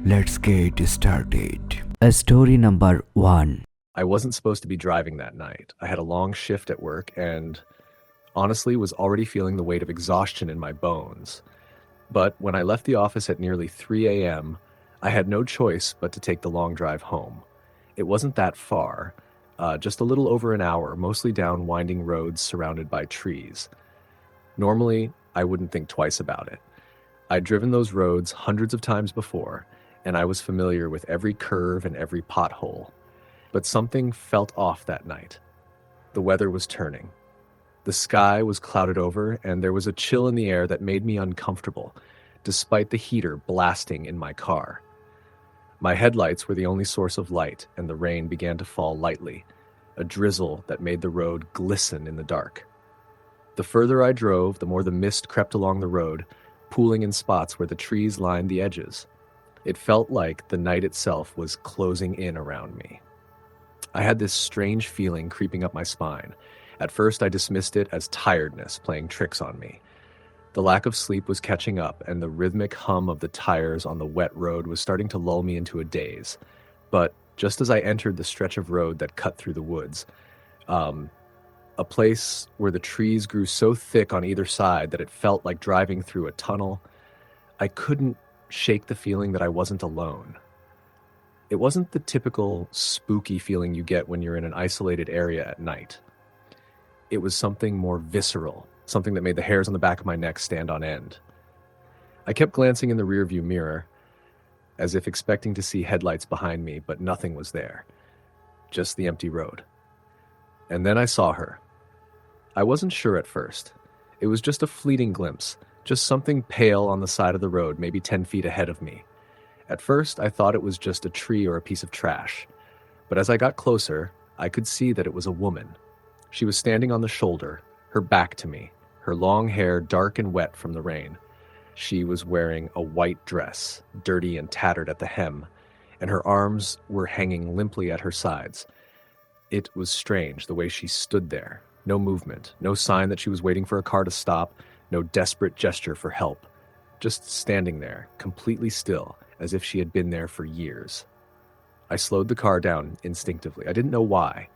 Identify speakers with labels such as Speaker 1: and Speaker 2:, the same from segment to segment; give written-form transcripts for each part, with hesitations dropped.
Speaker 1: Let's get started. Story number 1.
Speaker 2: I wasn't supposed to be driving that night. I had a long shift at work and honestly was already feeling the weight of exhaustion in my bones. But when I left the office at nearly 3 a.m., I had no choice but to take the long drive home. It wasn't that far, just a little over an hour, mostly down winding roads surrounded by trees. Normally, I wouldn't think twice about it. I'd driven those roads hundreds of times before, and I was familiar with every curve and every pothole. But something felt off that night. The weather was turning. The sky was clouded over, and there was a chill in the air that made me uncomfortable, despite the heater blasting in my car. My headlights were the only source of light, and the rain began to fall lightly, a drizzle that made the road glisten in the dark. The further I drove, the more the mist crept along the road, pooling in spots where the trees lined the edges. It felt like the night itself was closing in around me. I had this strange feeling creeping up my spine. At first, I dismissed it as tiredness playing tricks on me. The lack of sleep was catching up, and the rhythmic hum of the tires on the wet road was starting to lull me into a daze. But just as I entered the stretch of road that cut through the woods, a place where the trees grew so thick on either side that it felt like driving through a tunnel, I couldn't shake the feeling that I wasn't alone. It wasn't the typical spooky feeling you get when you're in an isolated area at night. It was something more visceral, something that made the hairs on the back of my neck stand on end. I kept glancing in the rearview mirror, as if expecting to see headlights behind me, but nothing was there. Just the empty road. And then I saw her. I wasn't sure at first. It was just a fleeting glimpse, just something pale on the side of the road, maybe 10 feet ahead of me. At first, I thought it was just a tree or a piece of trash. But as I got closer, I could see that it was a woman. She was standing on the shoulder, her back to me, her long hair dark and wet from the rain. She was wearing a white dress, dirty and tattered at the hem, and her arms were hanging limply at her sides. It was strange the way she stood there. No movement, no sign that she was waiting for a car to stop, no desperate gesture for help. Just standing there, completely still, as if she had been there for years. I slowed the car down instinctively. I didn't know why.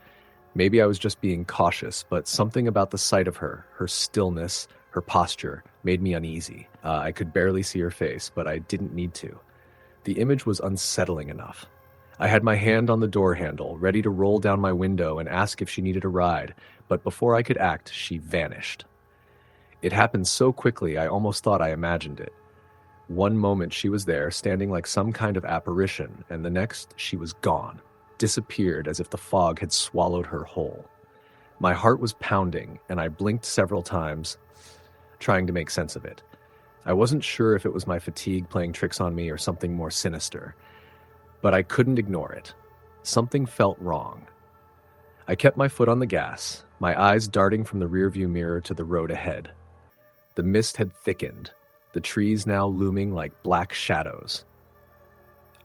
Speaker 2: Maybe I was just being cautious, but something about the sight of her, her stillness, her posture, made me uneasy. I could barely see her face, but I didn't need to. The image was unsettling enough. I had my hand on the door handle, ready to roll down my window and ask if she needed a ride, but before I could act, she vanished. It happened so quickly I almost thought I imagined it. One moment she was there, standing like some kind of apparition, and the next she was gone, disappeared as if the fog had swallowed her whole. My heart was pounding, and I blinked several times, trying to make sense of it. I wasn't sure if it was my fatigue playing tricks on me or something more sinister, but I couldn't ignore it. Something felt wrong. I kept my foot on the gas, my eyes darting from the rearview mirror to the road ahead. The mist had thickened, the trees now looming like black shadows.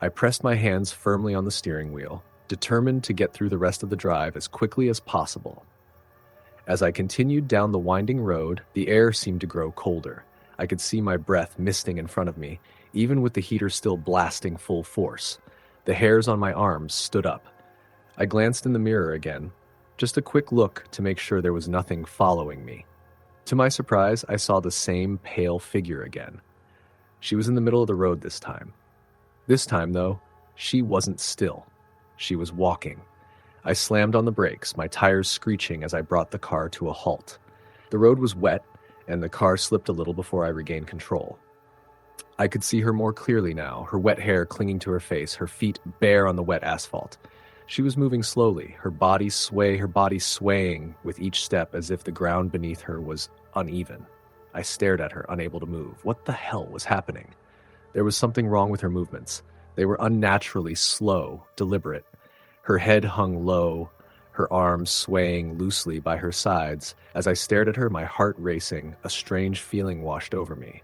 Speaker 2: I pressed my hands firmly on the steering wheel, determined to get through the rest of the drive as quickly as possible. As I continued down the winding road, the air seemed to grow colder. I could see my breath misting in front of me, even with the heater still blasting full force. The hairs on my arms stood up. I glanced in the mirror again, just a quick look to make sure there was nothing following me. To my surprise, I saw the same pale figure again. She was in the middle of the road this time. This time, though, she wasn't still. She was walking. I slammed on the brakes, my tires screeching as I brought the car to a halt. The road was wet, and the car slipped a little before I regained control. I could see her more clearly now, her wet hair clinging to her face, her feet bare on the wet asphalt. She was moving slowly, her body swaying with each step as if the ground beneath her was uneven. I stared at her, unable to move. What the hell was happening? There was something wrong with her movements. They were unnaturally slow, deliberate. Her head hung low, her arms swaying loosely by her sides. As I stared at her, my heart racing, a strange feeling washed over me.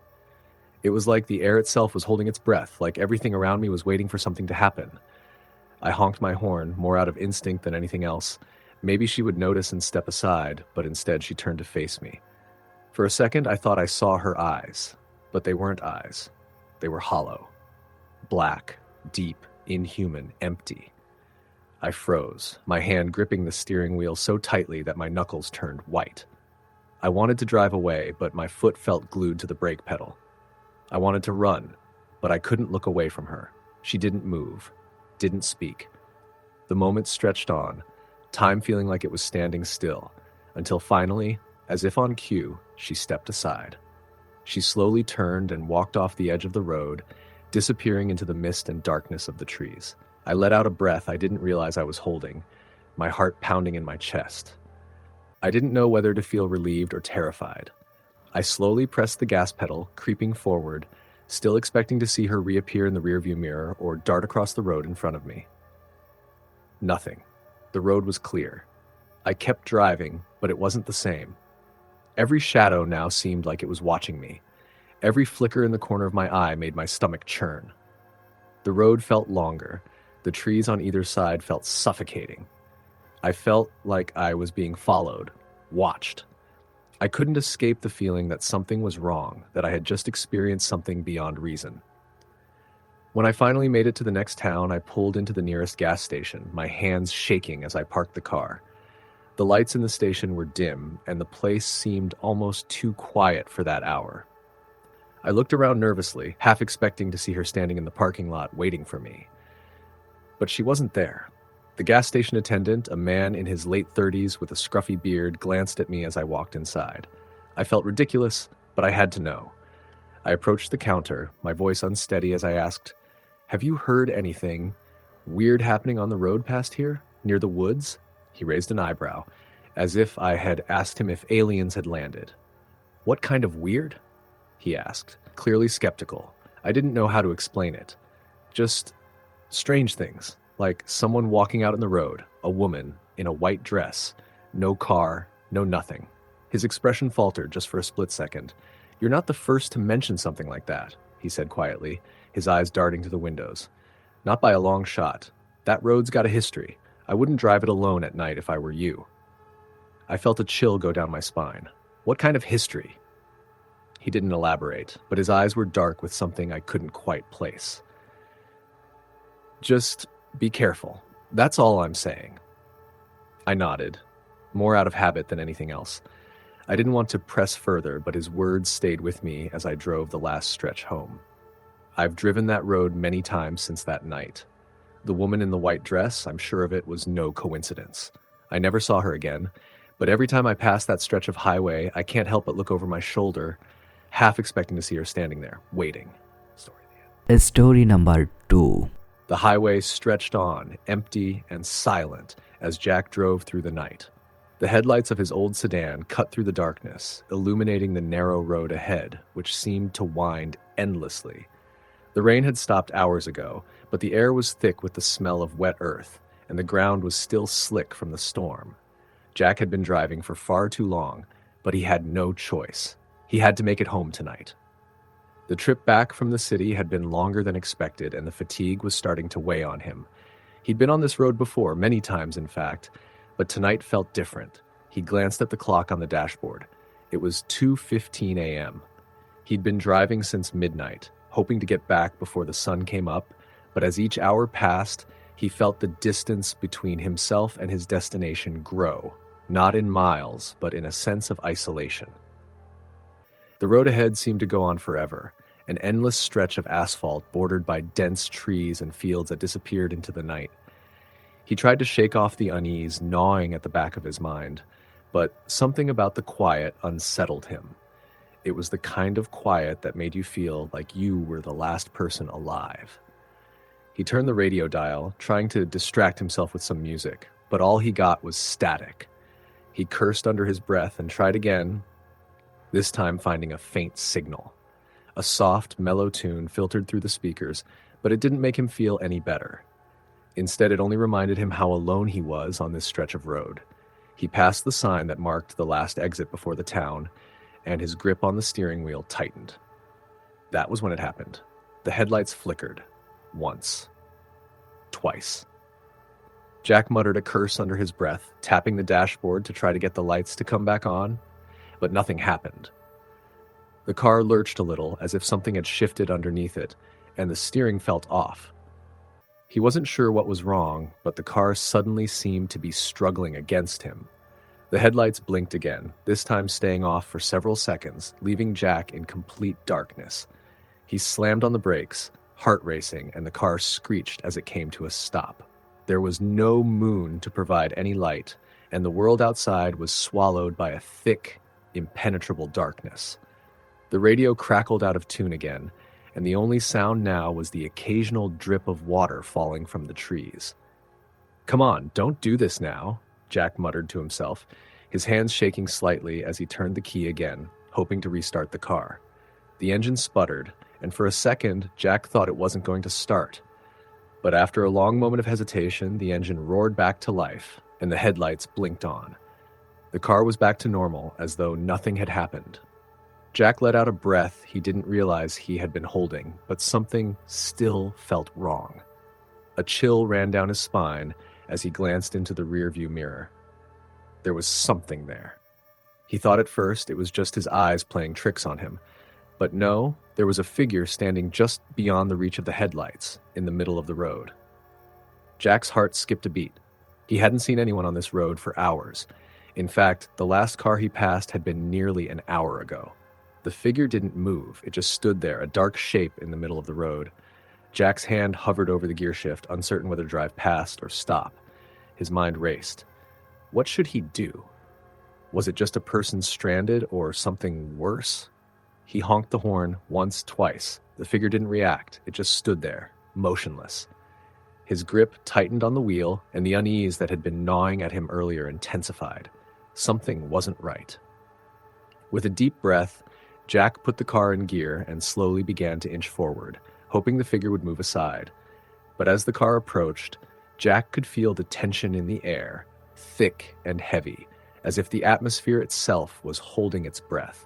Speaker 2: It was like the air itself was holding its breath, like everything around me was waiting for something to happen. I honked my horn, more out of instinct than anything else. Maybe she would notice and step aside, but instead she turned to face me. For a second, I thought I saw her eyes, but they weren't eyes. They were hollow, black, deep, inhuman, empty. I froze, my hand gripping the steering wheel so tightly that my knuckles turned white. I wanted to drive away, but my foot felt glued to the brake pedal. I wanted to run, but I couldn't look away from her. She didn't move, didn't speak. The moments stretched on, time feeling like it was standing still, until finally, as if on cue, she stepped aside. She slowly turned and walked off the edge of the road, disappearing into the mist and darkness of the trees. I let out a breath I didn't realize I was holding, my heart pounding in my chest. I didn't know whether to feel relieved or terrified. I slowly pressed the gas pedal, creeping forward, still expecting to see her reappear in the rearview mirror or dart across the road in front of me. Nothing. The road was clear. I kept driving, but it wasn't the same. Every shadow now seemed like it was watching me. Every flicker in the corner of my eye made my stomach churn. The road felt longer. The trees on either side felt suffocating. I felt like I was being followed, watched. I couldn't escape the feeling that something was wrong, that I had just experienced something beyond reason. When I finally made it to the next town, I pulled into the nearest gas station, my hands shaking as I parked the car. The lights in the station were dim, and the place seemed almost too quiet for that hour. I looked around nervously, half expecting to see her standing in the parking lot waiting for me. But she wasn't there. The gas station attendant, a man in his late 30s with a scruffy beard, glanced at me as I walked inside. I felt ridiculous, but I had to know. I approached the counter, my voice unsteady as I asked, "Have you heard anything weird happening on the road past here, near the woods?" He raised an eyebrow, as if I had asked him if aliens had landed. "What kind of weird?" he asked, clearly skeptical. I didn't know how to explain it. Just strange things, like someone walking out in the road, a woman in a white dress, no car, no nothing. His expression faltered just for a split second. "You're not the first to mention something like that," he said quietly, his eyes darting to the windows. "Not by a long shot. That road's got a history. I wouldn't drive it alone at night if I were you." I felt a chill go down my spine. What kind of history? He didn't elaborate, but his eyes were dark with something I couldn't quite place. "Just be careful. That's all I'm saying." I nodded, more out of habit than anything else. I didn't want to press further, but his words stayed with me as I drove the last stretch home. I've driven that road many times since that night. The woman in the white dress, I'm sure of it, was no coincidence. I never saw her again, but every time I pass that stretch of highway, I can't help but look over my shoulder, half expecting to see her standing there, waiting.
Speaker 1: Story number 2.
Speaker 2: The highway stretched on, empty and silent, as Jack drove through the night. The headlights of his old sedan cut through the darkness, illuminating the narrow road ahead, which seemed to wind endlessly. The rain had stopped hours ago, but the air was thick with the smell of wet earth, and the ground was still slick from the storm. Jack had been driving for far too long, but he had no choice. He had to make it home tonight. The trip back from the city had been longer than expected, and the fatigue was starting to weigh on him. He'd been on this road before, many times in fact, but tonight felt different. He glanced at the clock on the dashboard. It was 2:15 a.m. He'd been driving since midnight, hoping to get back before the sun came up, but as each hour passed, he felt the distance between himself and his destination grow, not in miles, but in a sense of isolation. The road ahead seemed to go on forever, an endless stretch of asphalt bordered by dense trees and fields that disappeared into the night. He tried to shake off the unease gnawing at the back of his mind, but something about the quiet unsettled him. It was the kind of quiet that made you feel like you were the last person alive. He turned the radio dial, trying to distract himself with some music, but all he got was static. He cursed under his breath and tried again, this time finding a faint signal. A soft, mellow tune filtered through the speakers, but it didn't make him feel any better. Instead, it only reminded him how alone he was on this stretch of road. He passed the sign that marked the last exit before the town, and his grip on the steering wheel tightened. That was when it happened. The headlights flickered. Once. Twice. Jack muttered a curse under his breath, tapping the dashboard to try to get the lights to come back on, but nothing happened. The car lurched a little, as if something had shifted underneath it, and the steering felt off. He wasn't sure what was wrong, but the car suddenly seemed to be struggling against him. The headlights blinked again, this time staying off for several seconds, leaving Jack in complete darkness. He slammed on the brakes, heart racing, and the car screeched as it came to a stop. There was no moon to provide any light, and the world outside was swallowed by a thick, impenetrable darkness. The radio crackled out of tune again, and the only sound now was the occasional drip of water falling from the trees. "Come on, don't do this now," Jack muttered to himself, his hands shaking slightly as he turned the key again, hoping to restart the car. The engine sputtered, and for a second, Jack thought it wasn't going to start. But after a long moment of hesitation, the engine roared back to life, and the headlights blinked on. The car was back to normal, as though nothing had happened. Jack let out a breath he didn't realize he had been holding, but something still felt wrong. A chill ran down his spine as he glanced into the rearview mirror. There was something there. He thought at first it was just his eyes playing tricks on him, but no, there was a figure standing just beyond the reach of the headlights, in the middle of the road. Jack's heart skipped a beat. He hadn't seen anyone on this road for hours. In fact, the last car he passed had been nearly an hour ago. The figure didn't move, it just stood there, a dark shape in the middle of the road. Jack's hand hovered over the gear shift, uncertain whether to drive past or stop. His mind raced. What should he do? Was it just a person stranded or something worse? He honked the horn once, twice. The figure didn't react, it just stood there, motionless. His grip tightened on the wheel, and the unease that had been gnawing at him earlier intensified. Something wasn't right. With a deep breath, Jack put the car in gear and slowly began to inch forward, hoping the figure would move aside. But as the car approached, Jack could feel the tension in the air, thick and heavy, as if the atmosphere itself was holding its breath.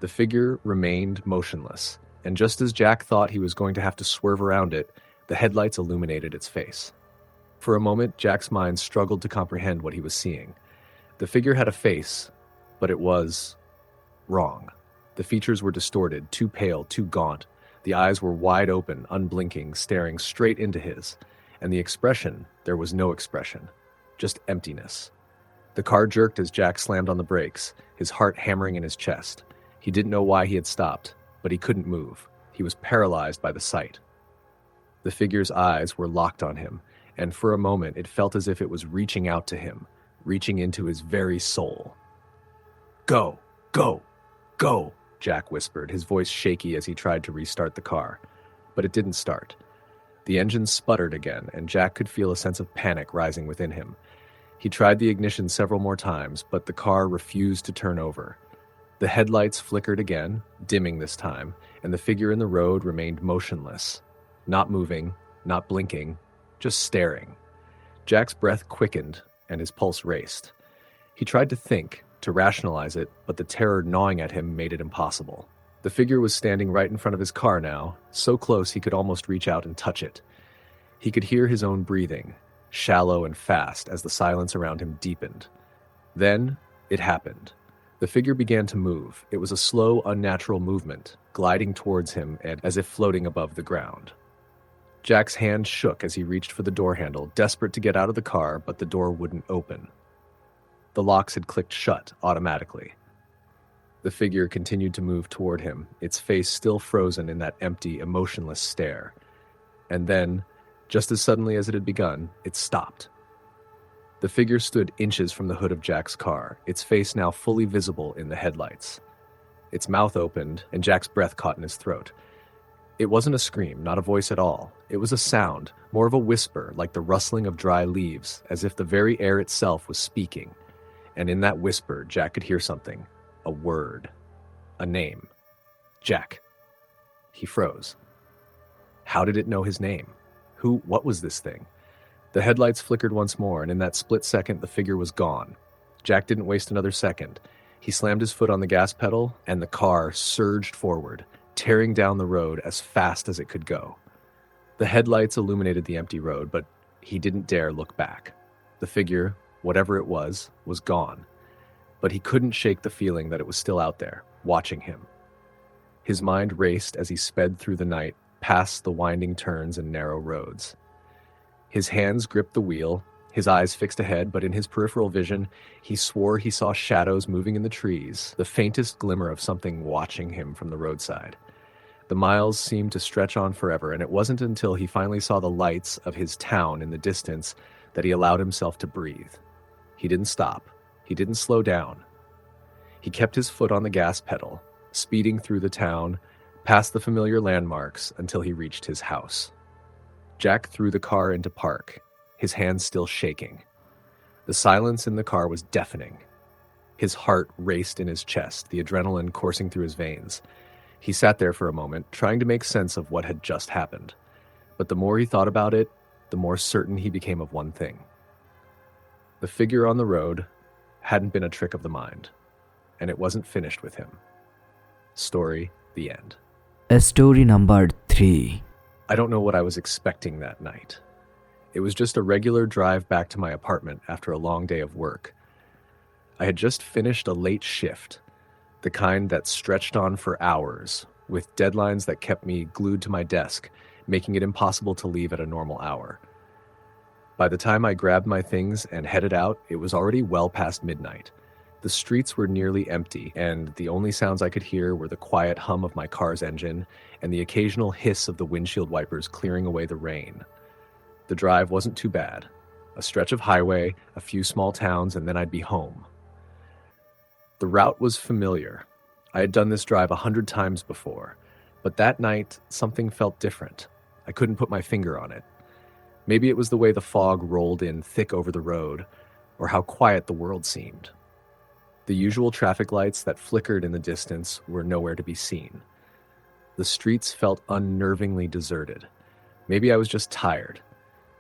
Speaker 2: The figure remained motionless, and just as Jack thought he was going to have to swerve around it, the headlights illuminated its face. For a moment, Jack's mind struggled to comprehend what he was seeing. The figure had a face, but it was wrong. The features were distorted, too pale, too gaunt. The eyes were wide open, unblinking, staring straight into his. And the expression, there was no expression, just emptiness. The car jerked as Jack slammed on the brakes, his heart hammering in his chest. He didn't know why he had stopped, but he couldn't move. He was paralyzed by the sight. The figure's eyes were locked on him, and for a moment it felt as if it was reaching out to him, reaching into his very soul. "Go! Go! Go!" Jack whispered, his voice shaky as he tried to restart the car. But it didn't start. The engine sputtered again, and Jack could feel a sense of panic rising within him. He tried the ignition several more times, but the car refused to turn over. The headlights flickered again, dimming this time, and the figure in the road remained motionless. Not moving, not blinking, just staring. Jack's breath quickened, and his pulse raced. He tried to think, to rationalize it, but the terror gnawing at him made it impossible. The figure was standing right in front of his car now, so close he could almost reach out and touch it. He could hear his own breathing, shallow and fast as the silence around him deepened. Then, it happened. The figure began to move. It was a slow, unnatural movement, gliding towards him and as if floating above the ground. Jack's hand shook as he reached for the door handle, desperate to get out of the car, but the door wouldn't open. The locks had clicked shut automatically. The figure continued to move toward him, its face still frozen in that empty, emotionless stare. And then, just as suddenly as it had begun, it stopped. The figure stood inches from the hood of Jack's car, its face now fully visible in the headlights. Its mouth opened, and Jack's breath caught in his throat. It wasn't a scream, not a voice at all. It was a sound, more of a whisper, like the rustling of dry leaves, as if the very air itself was speaking. And in that whisper, Jack could hear something. A word. A name. Jack. He froze. How did it know his name? What was this thing? The headlights flickered once more, and in that split second, the figure was gone. Jack didn't waste another second. He slammed his foot on the gas pedal, and the car surged forward, tearing down the road as fast as it could go. The headlights illuminated the empty road, but he didn't dare look back. The figure, whatever it was gone. But he couldn't shake the feeling that it was still out there, watching him. His mind raced as he sped through the night, past the winding turns and narrow roads. His hands gripped the wheel, his eyes fixed ahead, but in his peripheral vision, he swore he saw shadows moving in the trees, the faintest glimmer of something watching him from the roadside. The miles seemed to stretch on forever, and it wasn't until he finally saw the lights of his town in the distance that he allowed himself to breathe. He didn't stop. He didn't slow down. He kept his foot on the gas pedal, speeding through the town, past the familiar landmarks until he reached his house. Jack threw the car into park, his hands still shaking. The silence in the car was deafening. His heart raced in his chest, the adrenaline coursing through his veins. He sat there for a moment, trying to make sense of what had just happened. But the more he thought about it, the more certain he became of one thing. The figure on the road hadn't been a trick of the mind, and it wasn't finished with him. Story, the end.
Speaker 1: Story number 3.
Speaker 2: I don't know what I was expecting that night. It was just a regular drive back to my apartment after a long day of work. I had just finished a late shift, the kind that stretched on for hours, with deadlines that kept me glued to my desk, making it impossible to leave at a normal hour. By the time I grabbed my things and headed out, it was already well past midnight. The streets were nearly empty, and the only sounds I could hear were the quiet hum of my car's engine and the occasional hiss of the windshield wipers clearing away the rain. The drive wasn't too bad. A stretch of highway, a few small towns, and then I'd be home. The route was familiar. I had done this drive 100 times before, but that night, something felt different. I couldn't put my finger on it. Maybe it was the way the fog rolled in thick over the road, or how quiet the world seemed. The usual traffic lights that flickered in the distance were nowhere to be seen. The streets felt unnervingly deserted. Maybe I was just tired.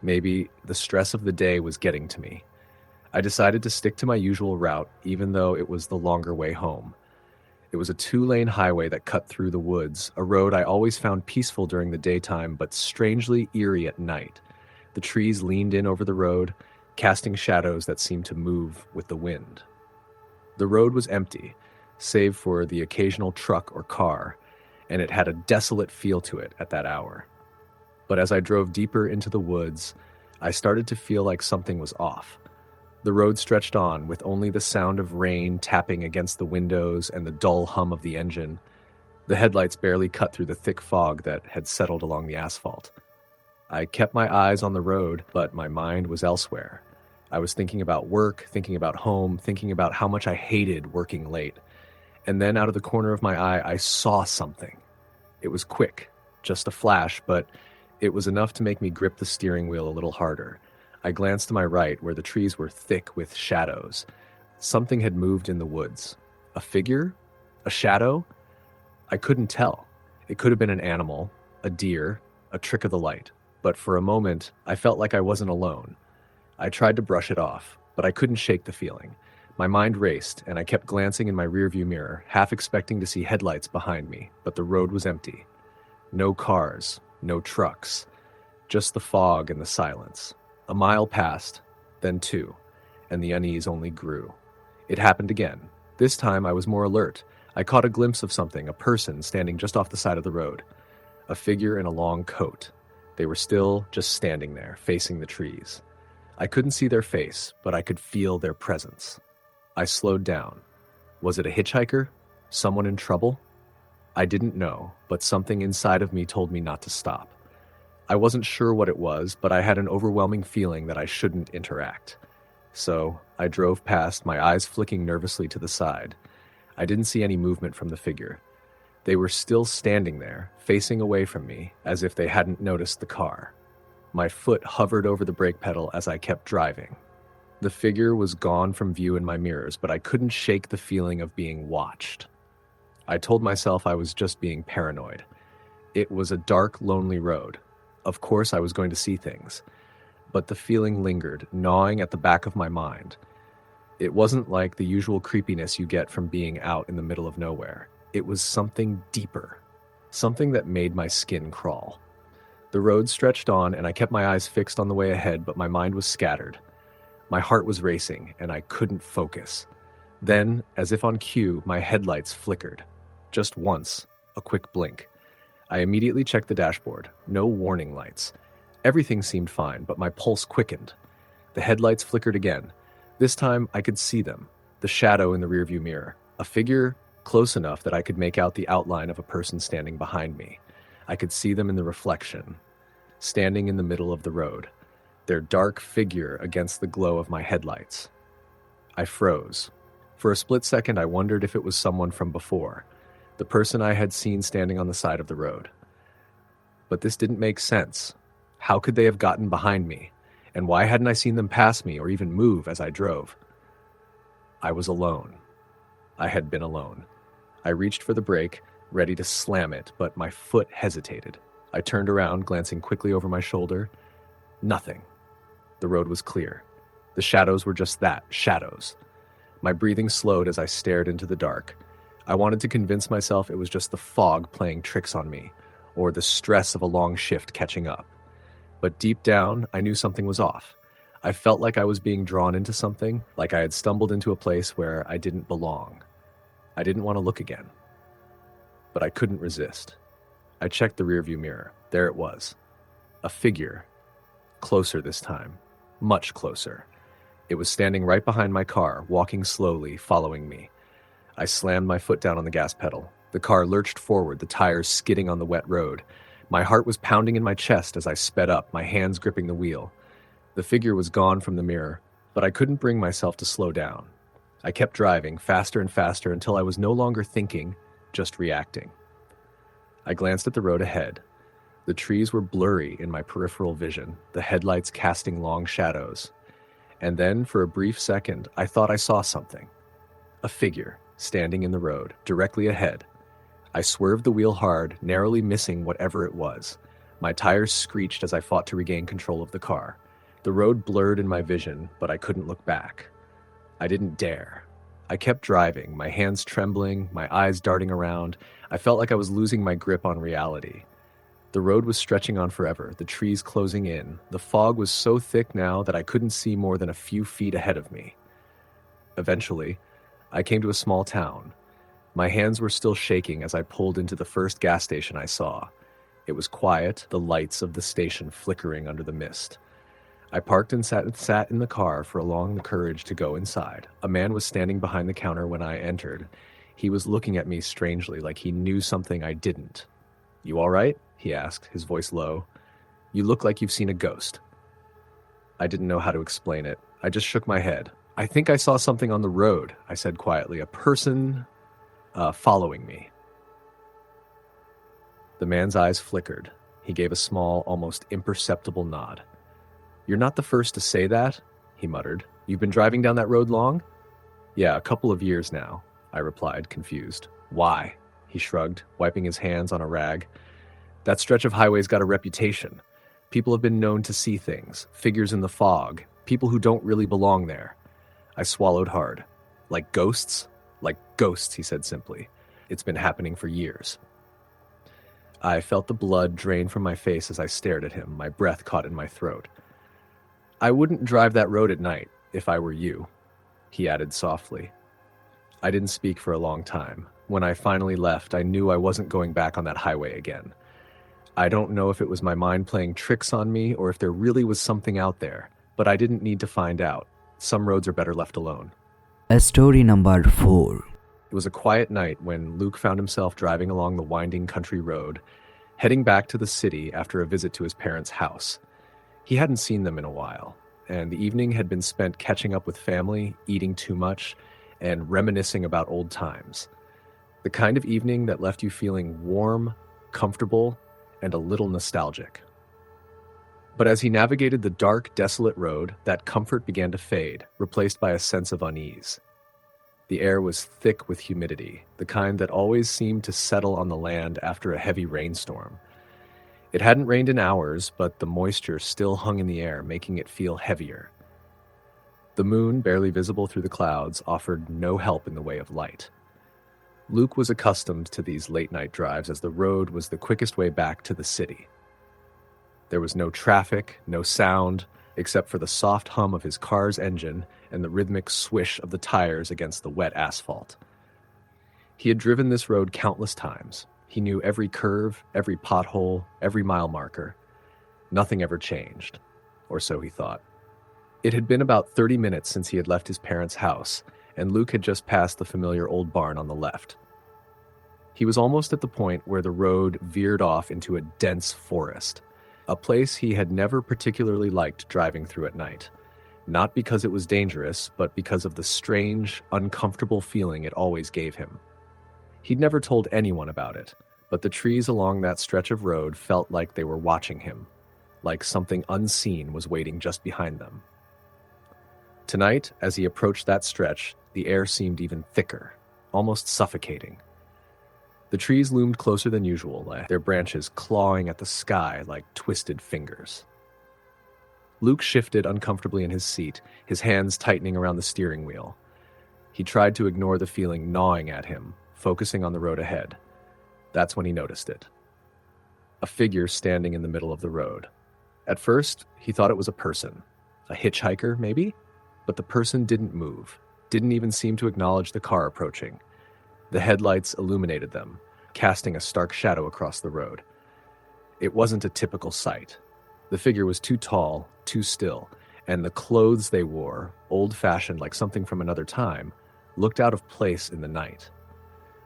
Speaker 2: Maybe the stress of the day was getting to me. I decided to stick to my usual route, even though it was the longer way home. It was a 2-lane highway that cut through the woods, a road I always found peaceful during the daytime, but strangely eerie at night. The trees leaned in over the road, casting shadows that seemed to move with the wind. The road was empty, save for the occasional truck or car, and it had a desolate feel to it at that hour. But as I drove deeper into the woods, I started to feel like something was off. The road stretched on, with only the sound of rain tapping against the windows and the dull hum of the engine. The headlights barely cut through the thick fog that had settled along the asphalt. I kept my eyes on the road, but my mind was elsewhere. I was thinking about work, thinking about home, thinking about how much I hated working late. And then out of the corner of my eye, I saw something. It was quick, just a flash, but it was enough to make me grip the steering wheel a little harder. I glanced to my right, where the trees were thick with shadows. Something had moved in the woods. A figure? A shadow? I couldn't tell. It could have been an animal, a deer, a trick of the light. But for a moment, I felt like I wasn't alone. I tried to brush it off, but I couldn't shake the feeling. My mind raced, and I kept glancing in my rearview mirror, half expecting to see headlights behind me, but the road was empty. No cars, no trucks, just the fog and the silence. A mile passed, then 2, and the unease only grew. It happened again. This time I was more alert. I caught a glimpse of something, a person standing just off the side of the road. A figure in a long coat. They were still just standing there, facing the trees. I couldn't see their face, but I could feel their presence. I slowed down. Was it a hitchhiker? Someone in trouble? I didn't know, but something inside of me told me not to stop. I wasn't sure what it was, but I had an overwhelming feeling that I shouldn't interact. So I drove past, my eyes flicking nervously to the side. I didn't see any movement from the figure. They were still standing there, facing away from me, as if they hadn't noticed the car. My foot hovered over the brake pedal as I kept driving. The figure was gone from view in my mirrors, but I couldn't shake the feeling of being watched. I told myself I was just being paranoid. It was a dark, lonely road. Of course I was going to see things. But the feeling lingered, gnawing at the back of my mind. It wasn't like the usual creepiness you get from being out in the middle of nowhere. It was something deeper, something that made my skin crawl. The road stretched on, and I kept my eyes fixed on the way ahead, but my mind was scattered. My heart was racing, and I couldn't focus. Then, as if on cue, my headlights flickered. Just once, a quick blink. I immediately checked the dashboard. No warning lights. Everything seemed fine, but my pulse quickened. The headlights flickered again. This time, I could see them, the shadow in the rearview mirror, a figure close enough that I could make out the outline of a person standing behind me. I could see them in the reflection, standing in the middle of the road, their dark figure against the glow of my headlights. I froze. For a split second, I wondered if it was someone from before, the person I had seen standing on the side of the road. But this didn't make sense. How could they have gotten behind me? And why hadn't I seen them pass me or even move as I drove? I was alone. I had been alone. I reached for the brake, ready to slam it, but my foot hesitated. I turned around, glancing quickly over my shoulder. Nothing. The road was clear. The shadows were just that, shadows. My breathing slowed as I stared into the dark. I wanted to convince myself it was just the fog playing tricks on me, or the stress of a long shift catching up. But deep down, I knew something was off. I felt like I was being drawn into something, like I had stumbled into a place where I didn't belong. I didn't want to look again. But I couldn't resist. I checked the rearview mirror. There it was. A figure. Closer this time. Much closer. It was standing right behind my car, walking slowly, following me. I slammed my foot down on the gas pedal. The car lurched forward, the tires skidding on the wet road. My heart was pounding in my chest as I sped up, my hands gripping the wheel. The figure was gone from the mirror, but I couldn't bring myself to slow down. I kept driving, faster and faster, until I was no longer thinking, just reacting. I glanced at the road ahead. The trees were blurry in my peripheral vision, the headlights casting long shadows. And then, for a brief second, I thought I saw something. A figure, standing in the road, directly ahead. I swerved the wheel hard, narrowly missing whatever it was. My tires screeched as I fought to regain control of the car. The road blurred in my vision, but I couldn't look back. I didn't dare. I kept driving, my hands trembling, my eyes darting around. I felt like I was losing my grip on reality. The road was stretching on forever, the trees closing in. The fog was so thick now that I couldn't see more than a few feet ahead of me. Eventually, I came to a small town. My hands were still shaking as I pulled into the first gas station I saw. It was quiet, the lights of the station flickering under the mist. I parked and sat in the car for the courage to go inside. A man was standing behind the counter when I entered. He was looking at me strangely, like he knew something I didn't. "You all right?" he asked, his voice low. "You look like you've seen a ghost." I didn't know how to explain it. I just shook my head. "I think I saw something on the road," I said quietly. "A person following me." The man's eyes flickered. He gave a small, almost imperceptible nod. "You're not the first to say that," he muttered. "You've been driving down that road long?" "Yeah, a couple of years now," I replied, confused. "Why?" He shrugged, wiping his hands on a rag. "That stretch of highway's got a reputation. People have been known to see things, figures in the fog, people who don't really belong there." I swallowed hard. "Like ghosts?" "Like ghosts," he said simply. "It's been happening for years." I felt the blood drain from my face as I stared at him, my breath caught in my throat. "I wouldn't drive that road at night, if I were you," he added softly. I didn't speak for a long time. When I finally left, I knew I wasn't going back on that highway again. I don't know if it was my mind playing tricks on me or if there really was something out there, but I didn't need to find out. Some roads are better left alone.
Speaker 1: Story number 4.
Speaker 2: It was a quiet night when Luke found himself driving along the winding country road, heading back to the city after a visit to his parents' house. He hadn't seen them in a while, and the evening had been spent catching up with family, eating too much, and reminiscing about old times. The kind of evening that left you feeling warm, comfortable, and a little nostalgic. But as he navigated the dark, desolate road, that comfort began to fade, replaced by a sense of unease. The air was thick with humidity, the kind that always seemed to settle on the land after a heavy rainstorm. It hadn't rained in hours, but the moisture still hung in the air, making it feel heavier. The moon, barely visible through the clouds, offered no help in the way of light. Luke was accustomed to these late-night drives as the road was the quickest way back to the city. There was no traffic, no sound, except for the soft hum of his car's engine and the rhythmic swish of the tires against the wet asphalt. He had driven this road countless times. He knew every curve, every pothole, every mile marker. Nothing ever changed, or so he thought. It had been about 30 minutes since he had left his parents' house, and Luke had just passed the familiar old barn on the left. He was almost at the point where the road veered off into a dense forest, a place he had never particularly liked driving through at night. Not because it was dangerous, but because of the strange, uncomfortable feeling it always gave him. He'd never told anyone about it, but the trees along that stretch of road felt like they were watching him, like something unseen was waiting just behind them. Tonight, as he approached that stretch, the air seemed even thicker, almost suffocating. The trees loomed closer than usual, their branches clawing at the sky like twisted fingers. Luke shifted uncomfortably in his seat, his hands tightening around the steering wheel. He tried to ignore the feeling gnawing at him, focusing on the road ahead. That's when he noticed it. A figure standing in the middle of the road. At first, he thought it was a person. A hitchhiker, maybe? But the person didn't move, didn't even seem to acknowledge the car approaching. The headlights illuminated them, casting a stark shadow across the road. It wasn't a typical sight. The figure was too tall, too still, and the clothes they wore, old-fashioned like something from another time, looked out of place in the night.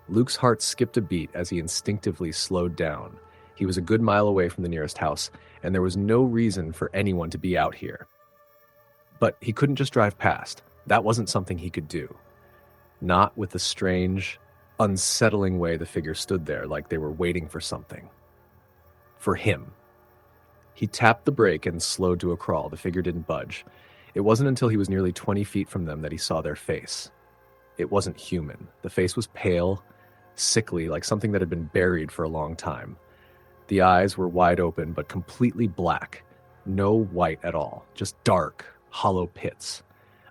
Speaker 2: Luke's heart skipped a beat as he instinctively slowed down. He was a good mile away from the nearest house, and there was no reason for anyone to be out here. But he couldn't just drive past. That wasn't something he could do. Not with the strange, unsettling way the figure stood there, like they were waiting for something. For him. He tapped the brake and slowed to a crawl. The figure didn't budge. It wasn't until he was nearly 20 feet from them that he saw their face. It wasn't human. The face was pale, sickly, like something that had been buried for a long time. The eyes were wide open, but completely black. No white at all, just dark, hollow pits.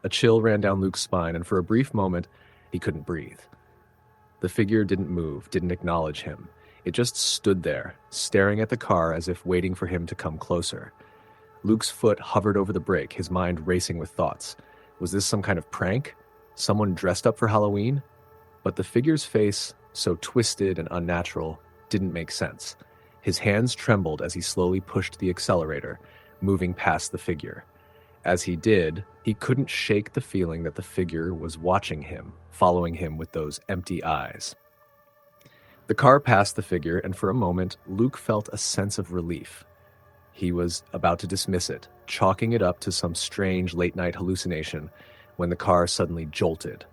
Speaker 2: A chill ran down Luke's spine, and for a brief moment, he couldn't breathe. The figure didn't move, didn't acknowledge him. It just stood there, staring at the car as if waiting for him to come closer. Luke's foot hovered over the brake, his mind racing with thoughts. Was this some kind of prank? Someone dressed up for Halloween? But the figure's face, so twisted and unnatural, didn't make sense. His hands trembled as he slowly pushed the accelerator, moving past the figure. As he did, he couldn't shake the feeling that the figure was watching him, following him with those empty eyes. The car passed the figure, and for a moment, Luke felt a sense of relief. He was about to dismiss it, chalking it up to some strange late-night hallucination, when the car suddenly jolted.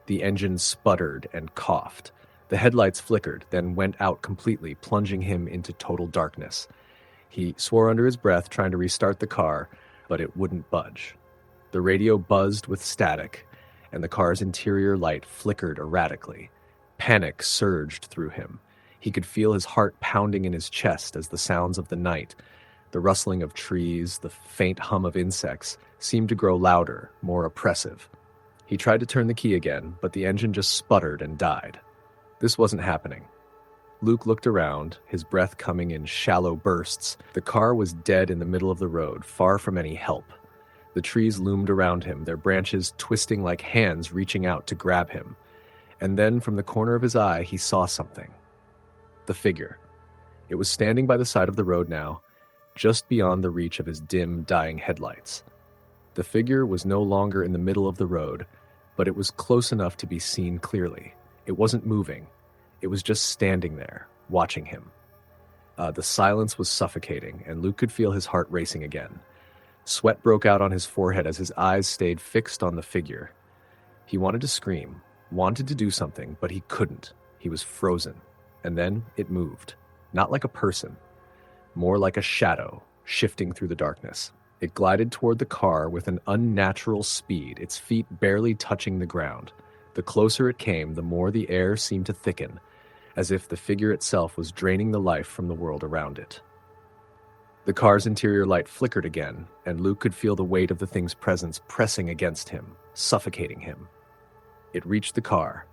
Speaker 2: The engine sputtered and coughed. The headlights flickered, then went out completely, plunging him into total darkness. He swore under his breath, trying to restart the car, but it wouldn't budge. The radio buzzed with static, and the car's interior light flickered erratically. Panic surged through him. He could feel his heart pounding in his chest as the sounds of the night, the rustling of trees, the faint hum of insects, seemed to grow louder, more oppressive. He tried to turn the key again, but the engine just sputtered and died. This wasn't happening. Luke looked around, his breath coming in shallow bursts. The car was dead in the middle of the road, far from any help. The trees loomed around him, their branches twisting like hands reaching out to grab him. And then, from the corner of his eye, he saw something. The figure. It was standing by the side of the road now, just beyond the reach of his dim, dying headlights. The figure was no longer in the middle of the road, but it was close enough to be seen clearly. It wasn't moving. It was just standing there, watching him. The silence was suffocating, and Luke could feel his heart racing again. Sweat broke out on his forehead as his eyes stayed fixed on the figure. He wanted to scream, wanted to do something, but he couldn't. He was frozen. And then it moved. Not like a person. More like a shadow, shifting through the darkness. It glided toward the car with an unnatural speed, its feet barely touching the ground. The closer it came, the more the air seemed to thicken, as if the figure itself was draining the life from the world around it. The car's interior light flickered again, and Luke could feel the weight of the thing's presence pressing against him, suffocating him. It reached the car.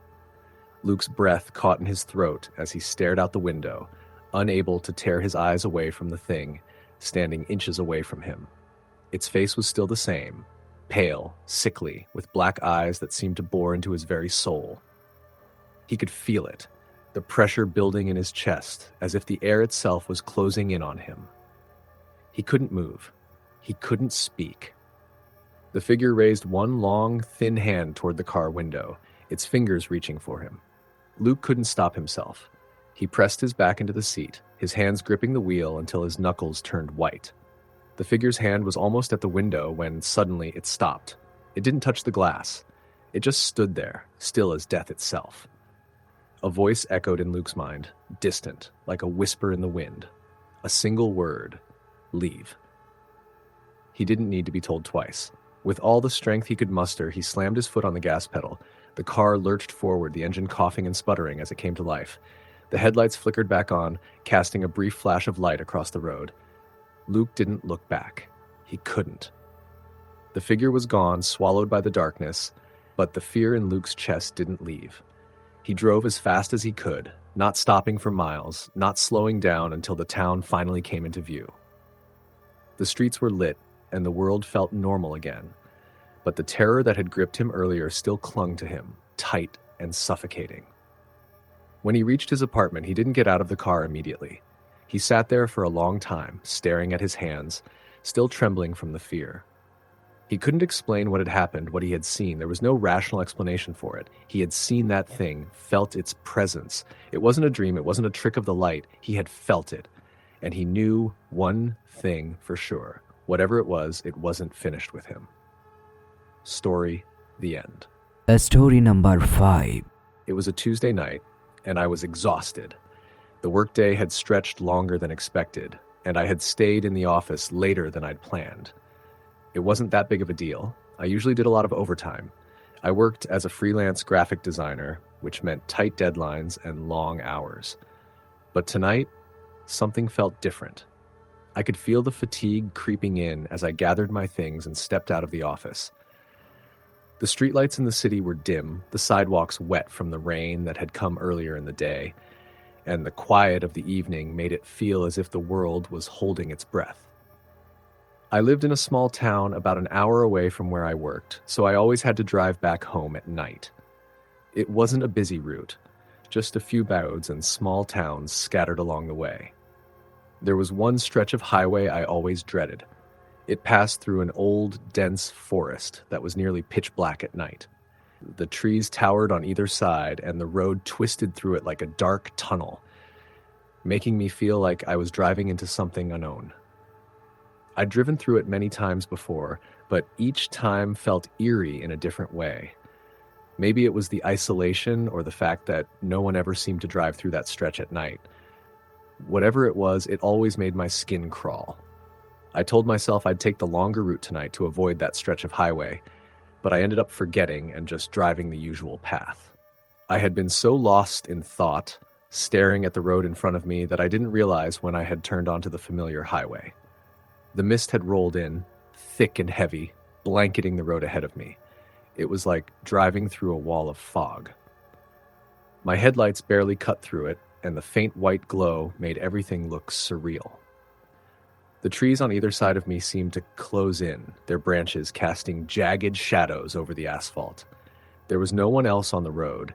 Speaker 2: Luke's breath caught in his throat as he stared out the window, unable to tear his eyes away from the thing, standing inches away from him. Its face was still the same, pale, sickly, with black eyes that seemed to bore into his very soul. He could feel it, the pressure building in his chest, as if the air itself was closing in on him. He couldn't move. He couldn't speak. The figure raised one long, thin hand toward the car window, its fingers reaching for him. Luke couldn't stop himself. He pressed his back into the seat, his hands gripping the wheel until his knuckles turned white. The figure's hand was almost at the window when suddenly it stopped. It didn't touch the glass. It just stood there, still as death itself. A voice echoed in Luke's mind, distant, like a whisper in the wind. A single word: leave. He didn't need to be told twice. With all the strength he could muster, he slammed his foot on the gas pedal. The car lurched forward, the engine coughing and sputtering as it came to life. The headlights flickered back on, casting a brief flash of light across the road. Luke didn't look back. He couldn't. The figure was gone, swallowed by the darkness, but the fear in Luke's chest didn't leave. He drove as fast as he could, not stopping for miles, not slowing down until the town finally came into view. The streets were lit, and the world felt normal again, but the terror that had gripped him earlier still clung to him, tight and suffocating. When he reached his apartment, he didn't get out of the car immediately. He sat there for a long time, staring at his hands, still trembling from the fear. He couldn't explain what had happened, what he had seen. There was no rational explanation for it. He had seen that thing, felt its presence. It wasn't a dream, it wasn't a trick of the light. He had felt it. And he knew one thing for sure. Whatever it wasn't finished with him. Story, the end.
Speaker 1: Story number 5.
Speaker 2: It was a Tuesday night, and I was exhausted. The workday had stretched longer than expected, and I had stayed in the office later than I'd planned. It wasn't that big of a deal. I usually did a lot of overtime. I worked as a freelance graphic designer, which meant tight deadlines and long hours. But tonight, something felt different. I could feel the fatigue creeping in as I gathered my things and stepped out of the office. The streetlights in the city were dim, the sidewalks wet from the rain that had come earlier in the day, and the quiet of the evening made it feel as if the world was holding its breath. I lived in a small town about an hour away from where I worked, so I always had to drive back home at night. It wasn't a busy route, just a few roads and small towns scattered along the way. There was one stretch of highway I always dreaded. It passed through an old, dense forest that was nearly pitch black at night. The trees towered on either side, and the road twisted through it like a dark tunnel, making me feel like I was driving into something unknown. I'd driven through it many times before, but each time felt eerie in a different way. Maybe it was the isolation or the fact that no one ever seemed to drive through that stretch at night. Whatever it was, it always made my skin crawl. I told myself I'd take the longer route tonight to avoid that stretch of highway, but I ended up forgetting and just driving the usual path. I had been so lost in thought, staring at the road in front of me, that I didn't realize when I had turned onto the familiar highway. The mist had rolled in, thick and heavy, blanketing the road ahead of me. It was like driving through a wall of fog. My headlights barely cut through it, and the faint white glow made everything look surreal. The trees on either side of me seemed to close in, their branches casting jagged shadows over the asphalt. There was no one else on the road,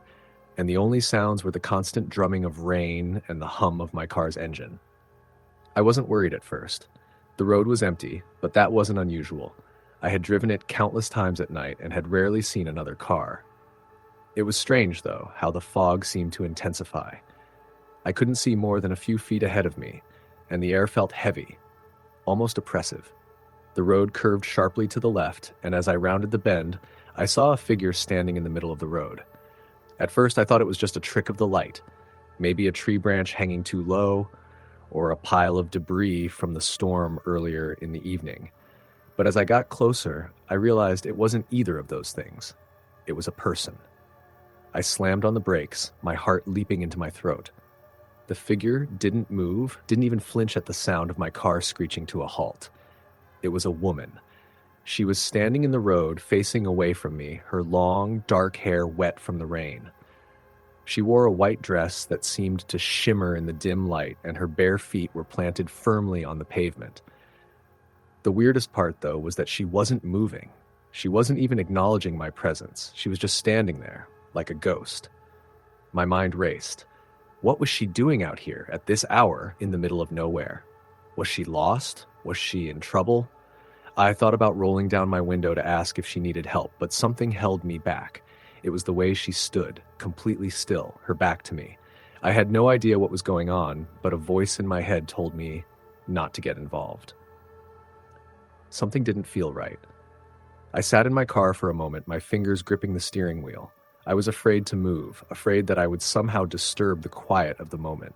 Speaker 2: and the only sounds were the constant drumming of rain and the hum of my car's engine. I wasn't worried at first. The road was empty, but that wasn't unusual. I had driven it countless times at night and had rarely seen another car. It was strange, though, how the fog seemed to intensify. I couldn't see more than a few feet ahead of me, and the air felt heavy, almost oppressive. The road curved sharply to the left, and as I rounded the bend, I saw a figure standing in the middle of the road. At first, I thought it was just a trick of the light, maybe a tree branch hanging too low, or a pile of debris from the storm earlier in the evening. But as I got closer, I realized it wasn't either of those things. It was a person. I slammed on the brakes, my heart leaping into my throat. The figure didn't move, didn't even flinch at the sound of my car screeching to a halt. It was a woman. She was standing in the road, facing away from me, her long, dark hair wet from the rain. She wore a white dress that seemed to shimmer in the dim light, and her bare feet were planted firmly on the pavement. The weirdest part, though, was that she wasn't moving. She wasn't even acknowledging my presence. She was just standing there, like a ghost. My mind raced. What was she doing out here at this hour in the middle of nowhere? Was she lost? Was she in trouble? I thought about rolling down my window to ask if she needed help, but something held me back. It was the way she stood, completely still, her back to me. I had no idea what was going on, but a voice in my head told me not to get involved. Something didn't feel right. I sat in my car for a moment, my fingers gripping the steering wheel. I was afraid to move, afraid that I would somehow disturb the quiet of the moment.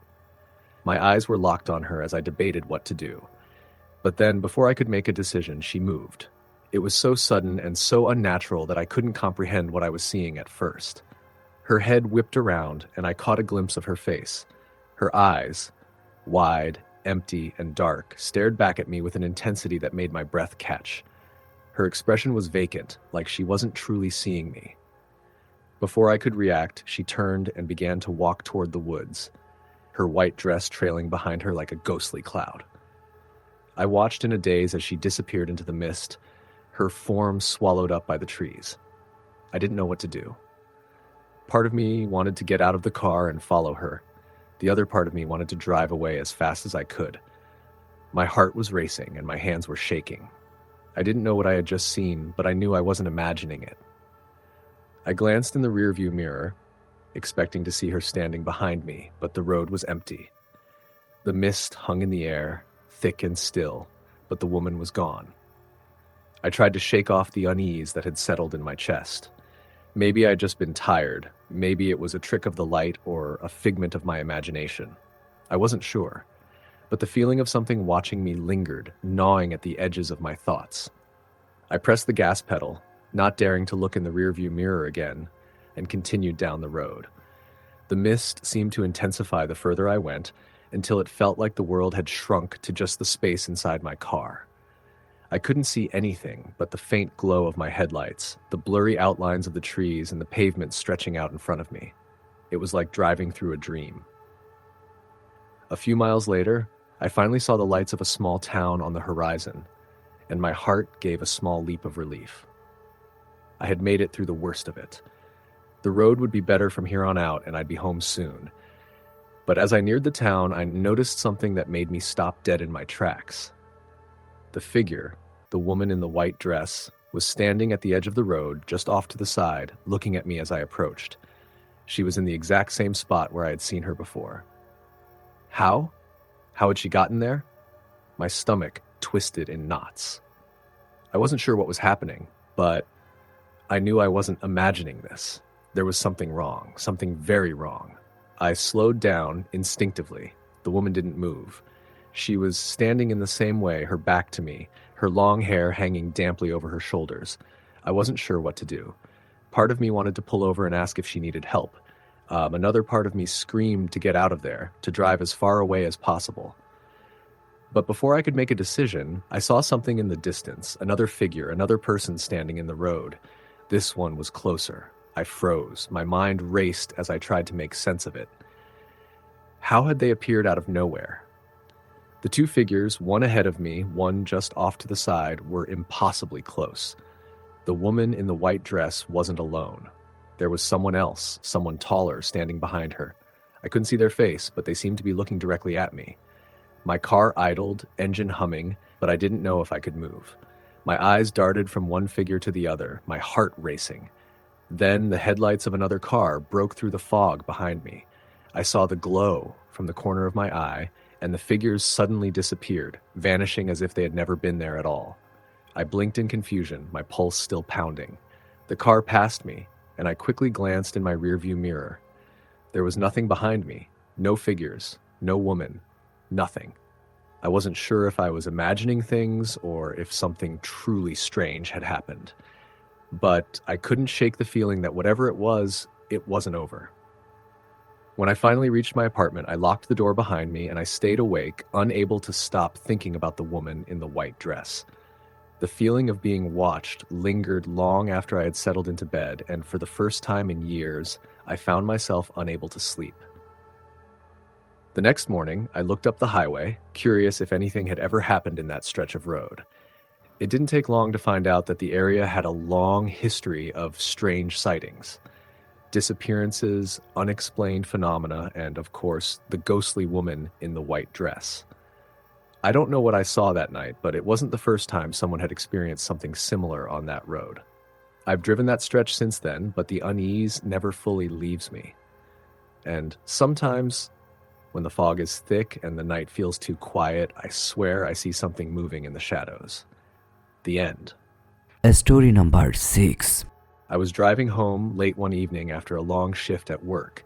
Speaker 2: My eyes were locked on her as I debated what to do. But then, before I could make a decision, she moved. It was so sudden and so unnatural that I couldn't comprehend what I was seeing at first. Her head whipped around, and I caught a glimpse of her face. Her eyes, wide, empty, and dark, stared back at me with an intensity that made my breath catch. Her expression was vacant, like she wasn't truly seeing me. Before I could react, she turned and began to walk toward the woods, her white dress trailing behind her like a ghostly cloud. I watched in a daze as she disappeared into the mist, her form swallowed up by the trees. I didn't know what to do. Part of me wanted to get out of the car and follow her. The other part of me wanted to drive away as fast as I could. My heart was racing and my hands were shaking. I didn't know what I had just seen, but I knew I wasn't imagining it. I glanced in the rearview mirror, expecting to see her standing behind me, but the road was empty. The mist hung in the air, thick and still, but the woman was gone. I tried to shake off the unease that had settled in my chest. Maybe I'd just been tired. Maybe it was a trick of the light or a figment of my imagination. I wasn't sure, but the feeling of something watching me lingered, gnawing at the edges of my thoughts. I pressed the gas pedal, not daring to look in the rearview mirror again, and continued down the road. The mist seemed to intensify the further I went, until it felt like the world had shrunk to just the space inside my car. I couldn't see anything but the faint glow of my headlights, the blurry outlines of the trees, and the pavement stretching out in front of me. It was like driving through a dream. A few miles later, I finally saw the lights of a small town on the horizon, and my heart gave a small leap of relief. I had made it through the worst of it. The road would be better from here on out, and I'd be home soon. But as I neared the town, I noticed something that made me stop dead in my tracks. The figure, the woman in the white dress, was standing at the edge of the road, just off to the side, looking at me as I approached. She was in the exact same spot where I had seen her before. How? How had she gotten there? My stomach twisted in knots. I wasn't sure what was happening, but I knew I wasn't imagining this. There was something wrong, something very wrong. I slowed down instinctively. The woman didn't move. She was standing in the same way, her back to me, her long hair hanging damply over her shoulders. I wasn't sure what to do. Part of me wanted to pull over and ask if she needed help. Another part of me screamed to get out of there, to drive as far away as possible. But before I could make a decision, I saw something in the distance, another figure, another person standing in the road. This one was closer. I froze. My mind raced as I tried to make sense of it. How had they appeared out of nowhere? The two figures, one ahead of me, one just off to the side, were impossibly close. The woman in the white dress wasn't alone. There was someone else, someone taller, standing behind her. I couldn't see their face, but they seemed to be looking directly at me. My car idled, engine humming, but I didn't know if I could move. My eyes darted from one figure to the other, my heart racing. Then the headlights of another car broke through the fog behind me. I saw the glow from the corner of my eye, and the figures suddenly disappeared, vanishing as if they had never been there at all. I blinked in confusion, my pulse still pounding. The car passed me, and I quickly glanced in my rearview mirror. There was nothing behind me, no figures, no woman, nothing. I wasn't sure if I was imagining things or if something truly strange had happened. But I couldn't shake the feeling that whatever it wasn't over. When I finally reached my apartment, I locked the door behind me and I stayed awake, unable to stop thinking about the woman in the white dress. The feeling of being watched lingered long after I had settled into bed, and for the first time in years, I found myself unable to sleep. The next morning, I looked up the highway, curious if anything had ever happened in that stretch of road. It didn't take long to find out that the area had a long history of strange sightings. Disappearances, unexplained phenomena, and of course, the ghostly woman in the white dress. I don't know what I saw that night, but it wasn't the first time someone had experienced something similar on that road. I've driven that stretch since then, but the unease never fully leaves me. And sometimes, when the fog is thick and the night feels too quiet, I swear I see something moving in the shadows. The end.
Speaker 1: Story number 6.
Speaker 2: I was driving home late one evening after a long shift at work.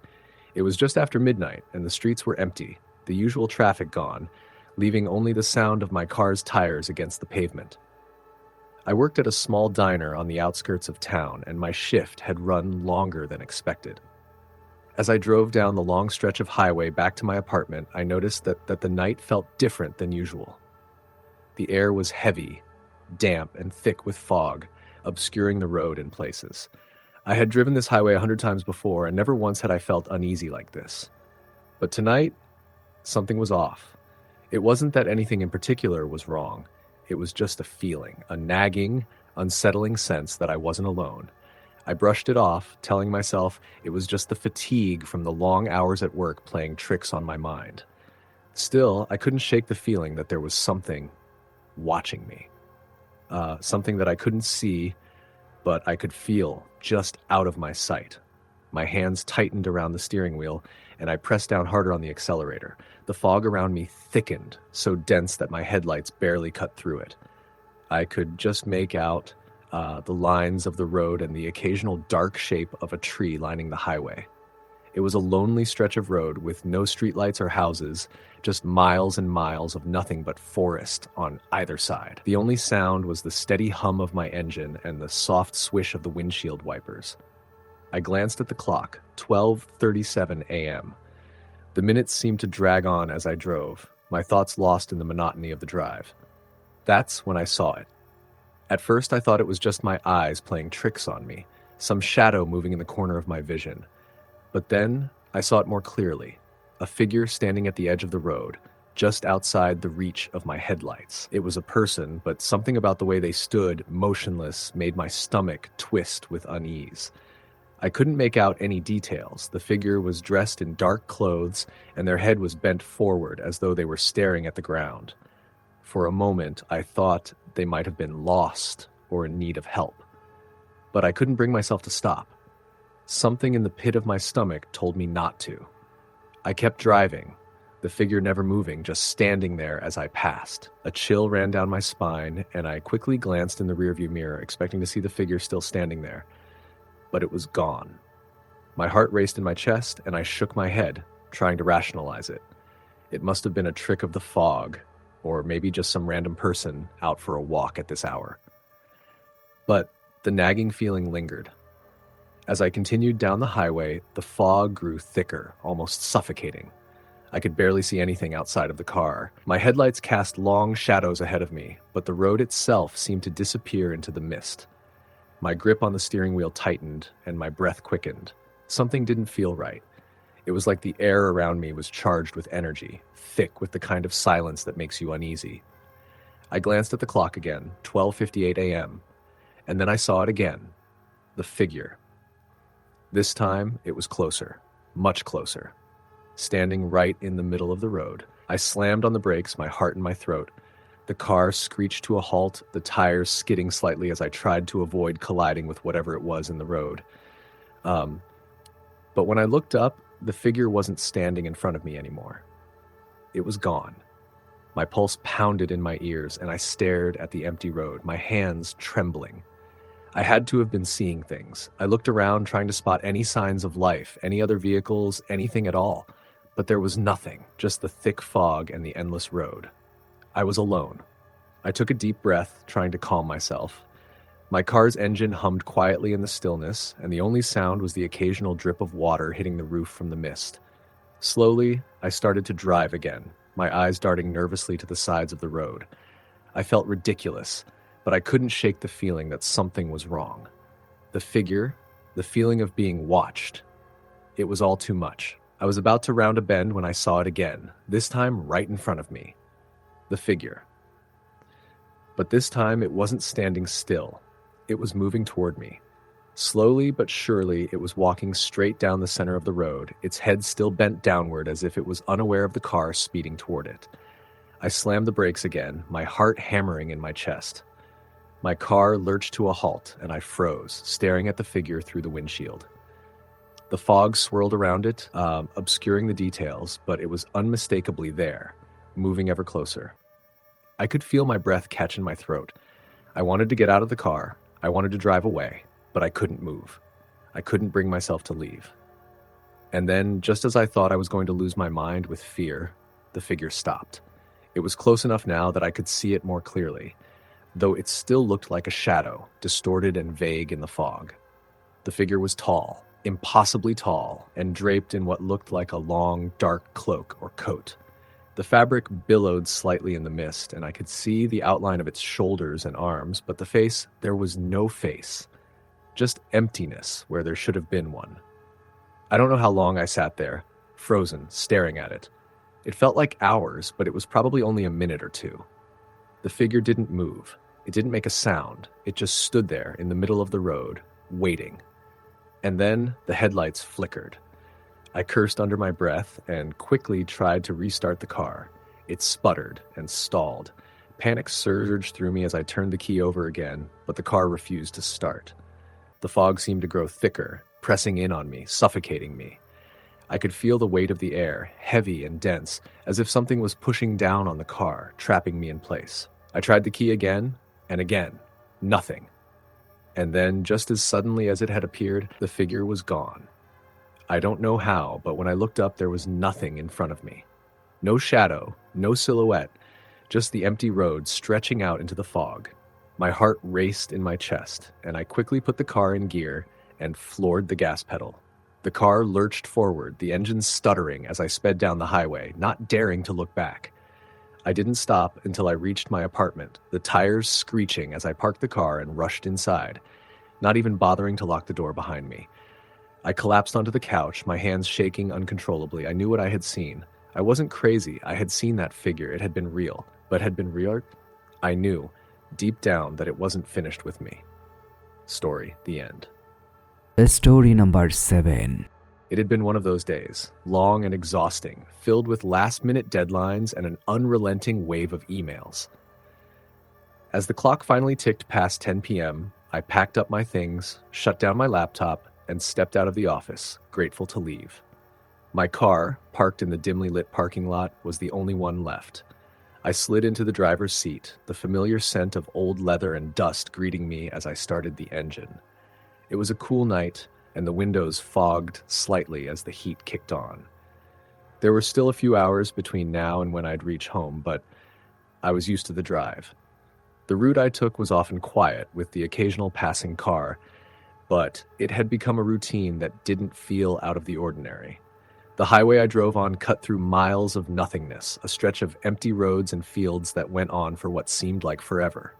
Speaker 2: It was just after midnight, and the streets were empty, the usual traffic gone, leaving only the sound of my car's tires against the pavement. I worked at a small diner on the outskirts of town, and my shift had run longer than expected. As I drove down the long stretch of highway back to my apartment, I noticed that the night felt different than usual. The air was heavy, damp, and thick with fog, obscuring the road in places. I had driven this highway 100 times before, and never once had I felt uneasy like this. But tonight, something was off. It wasn't that anything in particular was wrong. It was just a feeling, a nagging, unsettling sense that I wasn't alone. I brushed it off, telling myself it was just the fatigue from the long hours at work playing tricks on my mind. Still, I couldn't shake the feeling that there was something watching me. Something that I couldn't see, but I could feel just out of my sight. My hands tightened around the steering wheel, and I pressed down harder on the accelerator. The fog around me thickened, so dense that my headlights barely cut through it. I could just make out the lines of the road and the occasional dark shape of a tree lining the highway. It was a lonely stretch of road with no streetlights or houses, just miles and miles of nothing but forest on either side. The only sound was the steady hum of my engine and the soft swish of the windshield wipers. I glanced at the clock, 12:37 a.m. The minutes seemed to drag on as I drove, my thoughts lost in the monotony of the drive. That's when I saw it. At first I thought it was just my eyes playing tricks on me, some shadow moving in the corner of my vision. But then I saw it more clearly, a figure standing at the edge of the road, just outside the reach of my headlights. It was a person, but something about the way they stood, motionless, made my stomach twist with unease. I couldn't make out any details. The figure was dressed in dark clothes, and their head was bent forward as though they were staring at the ground. For a moment, I thought they might have been lost or in need of help. But I couldn't bring myself to stop. Something in the pit of my stomach told me not to. I kept driving, the figure never moving, just standing there as I passed. A chill ran down my spine, and I quickly glanced in the rearview mirror, expecting to see the figure still standing there. But it was gone. My heart raced in my chest, and I shook my head, trying to rationalize it. It must have been a trick of the fog, or maybe just some random person out for a walk at this hour. But the nagging feeling lingered. As I continued down the highway, the fog grew thicker, almost suffocating. I could barely see anything outside of the car. My headlights cast long shadows ahead of me, but the road itself seemed to disappear into the mist. My grip on the steering wheel tightened, and my breath quickened. Something didn't feel right. It was like the air around me was charged with energy, thick with the kind of silence that makes you uneasy. I glanced at the clock again, 12:58 a.m., and then I saw it again, the figure. This time, it was closer, much closer. Standing right in the middle of the road, I slammed on the brakes, my heart in my throat. The car screeched to a halt, the tires skidding slightly as I tried to avoid colliding with whatever it was in the road. But when I looked up, the figure wasn't standing in front of me anymore. It was gone. My pulse pounded in my ears, and I stared at the empty road, my hands trembling. I had to have been seeing things. I looked around trying to spot any signs of life, any other vehicles, anything at all. But there was nothing, just the thick fog and the endless road. I was alone. I took a deep breath, trying to calm myself. My car's engine hummed quietly in the stillness, and the only sound was the occasional drip of water hitting the roof from the mist. Slowly, I started to drive again, my eyes darting nervously to the sides of the road. I felt ridiculous, but I couldn't shake the feeling that something was wrong. The figure, the feeling of being watched. It was all too much. I was about to round a bend when I saw it again, this time right in front of me. The figure. But this time it wasn't standing still. It was moving toward me. Slowly but surely, it was walking straight down the center of the road, its head still bent downward as if it was unaware of the car speeding toward it. I slammed the brakes again, my heart hammering in my chest. My car lurched to a halt, and I froze, staring at the figure through the windshield. The fog swirled around it, obscuring the details, but it was unmistakably there, moving ever closer. I could feel my breath catch in my throat. I wanted to get out of the car. I wanted to drive away, but I couldn't move. I couldn't bring myself to leave. And then, just as I thought I was going to lose my mind with fear, the figure stopped. It was close enough now that I could see it more clearly, though it still looked like a shadow, distorted and vague in the fog. The figure was tall, impossibly tall, and draped in what looked like a long, dark cloak or coat. The fabric billowed slightly in the mist, and I could see the outline of its shoulders and arms, but the face, there was no face. Just emptiness where there should have been one. I don't know how long I sat there, frozen, staring at it. It felt like hours, but it was probably only a minute or two. The figure didn't move. It didn't make a sound. It just stood there in the middle of the road, waiting. And then the headlights flickered. I cursed under my breath and quickly tried to restart the car. It sputtered and stalled. Panic surged through me as I turned the key over again, but the car refused to start. The fog seemed to grow thicker, pressing in on me, suffocating me. I could feel the weight of the air, heavy and dense, as if something was pushing down on the car, trapping me in place. I tried the key again, and again. Nothing. And then, just as suddenly as it had appeared, the figure was gone. I don't know how, but when I looked up, there was nothing in front of me. No shadow, no silhouette, just the empty road stretching out into the fog. My heart raced in my chest, and I quickly put the car in gear and floored the gas pedal. The car lurched forward, the engine stuttering as I sped down the highway, not daring to look back. I didn't stop until I reached my apartment, the tires screeching as I parked the car and rushed inside, not even bothering to lock the door behind me. I collapsed onto the couch, my hands shaking uncontrollably. I knew what I had seen. I wasn't crazy. I had seen that figure. It had been real. But had been real? I knew, deep down, that it wasn't finished with me. Story, the end.
Speaker 1: Story number 7.
Speaker 2: It had been one of those days, long and exhausting, filled with last-minute deadlines and an unrelenting wave of emails. As the clock finally ticked past 10 p.m., I packed up my things, shut down my laptop, and stepped out of the office, grateful to leave. My car, parked in the dimly lit parking lot, was the only one left. I slid into the driver's seat, the familiar scent of old leather and dust greeting me as I started the engine. It was a cool night, and the windows fogged slightly as the heat kicked on. There were still a few hours between now and when I'd reach home, but I was used to the drive. The route I took was often quiet, with the occasional passing car, but it had become a routine that didn't feel out of the ordinary. The highway I drove on cut through miles of nothingness, a stretch of empty roads and fields that went on for what seemed like forever.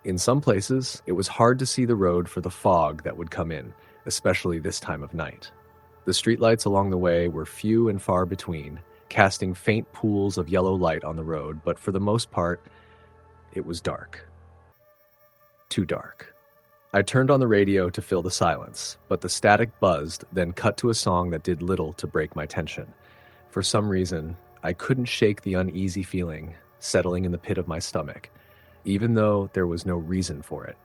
Speaker 2: In some places, it was hard to see the road for the fog that would come in, especially this time of night. The streetlights along the way were few and far between, casting faint pools of yellow light on the road, but for the most part, it was dark. Too dark. I turned on the radio to fill the silence, but the static buzzed, then cut to a song that did little to break my tension. For some reason, I couldn't shake the uneasy feeling settling in the pit of my stomach, even though there was no reason for it.